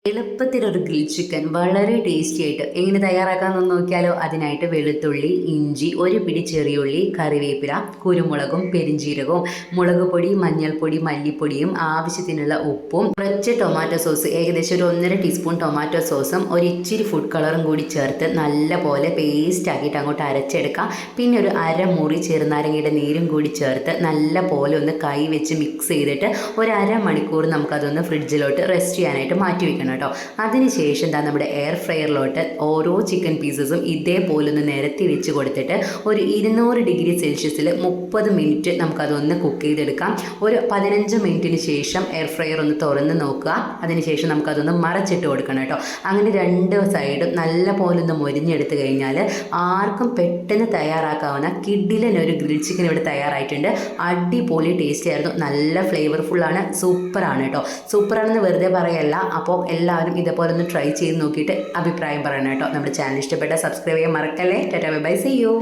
എളുപ്പത്തിലൊരു grill chicken വളരെ tasty ആയിട്ട് എങ്ങനെ തയ്യാറാക്കാമെന്ന് നോക്കിയാലോ. അതിനായിട്ട് വെളുത്തുള്ളി, ഇഞ്ചി, ഒരു പിടി ചെറിയുള്ളി, കറിവേപ്പില, കുരുമുളകും പെരിഞ്ചീരകവും, മുളക് പൊടി, മഞ്ഞൾപ്പൊടി, മല്ലിപ്പൊടിയും, ആവശ്യത്തിനുള്ള ഉപ്പും, കുറച്ച് ടൊമാറ്റോ സോസ്, ഏകദേശം ഒരു 1.5 ടീസ്പൂൺ ടൊമാറ്റോ സോസും, ഒരു ഇച്ചിരി ഫുഡ് കളറും കൂടി ചേർത്ത് നല്ല പോലെ പേസ്റ്റ് ആക്കിയിട്ട് അങ്ങോട്ട് അരച്ചെടുക്കാം. പിന്നെ ഒരു അരമുറി ചെറുനാരങ്ങയുടെ നീരും കൂടി ചേർത്ത് നല്ല പോലെ ഒന്ന് കൈ വെച്ച് മിക്സ് ചെയ്തിട്ട് ഒരു അരമണിക്കൂർ നമുക്കതൊന്ന് ഫ്രിഡ്ജിലോട്ട് റെസ്റ്റ് ചെയ്യാനായിട്ട് മാറ്റി വെക്കണം കേട്ടോ. അതിനുശേഷം എന്താ നമ്മുടെ എയർ ഫ്രയറിലോട്ട് ഓരോ ചിക്കൻ പീസസും ഇതേപോലെ ഒന്ന് നിരത്തി വെച്ച് കൊടുത്തിട്ട് ഒരു 200 ഡിഗ്രി സെൽഷ്യസിൽ 30 മിനിറ്റ് നമുക്കതൊന്ന് കുക്ക് ചെയ്തെടുക്കാം. ഒരു 15 മിനിറ്റിന് ശേഷം എയർ ഫ്രയർ ഒന്ന് തുറന്ന് നോക്കുക. അതിനുശേഷം നമുക്കതൊന്ന് മറച്ചിട്ട് കൊടുക്കണം കേട്ടോ. അങ്ങനെ രണ്ട് സൈഡും നല്ല പോലെ ഒന്ന് മൊരിഞ്ഞെടുത്ത് കഴിഞ്ഞാൽ ആർക്കും പെട്ടെന്ന് തയ്യാറാക്കാവുന്ന കിഡിലൻ ഒരു ഗ്രിൽ ചിക്കൻ ഇവിടെ തയ്യാറായിട്ടുണ്ട്. അടിപൊളി ടേസ്റ്റ് ആയിരുന്നു, നല്ല ഫ്ലേവർഫുള്ളാണ്, സൂപ്പറാണ് കേട്ടോ. സൂപ്പറാണെന്ന് വെറുതെ പറയല്ല. അപ്പോൾ എല്ലാവരും ഇതേപോലെ ഒന്ന് ട്രൈ ചെയ്ത് നോക്കിയിട്ട് അഭിപ്രായം പറയണം കേട്ടോ. നമ്മുടെ ചാനൽ ഇഷ്ടപ്പെട്ട സബ്സ്ക്രൈബ് ചെയ്യാൻ മറക്കല്ലേ. Tata bye bye, see U.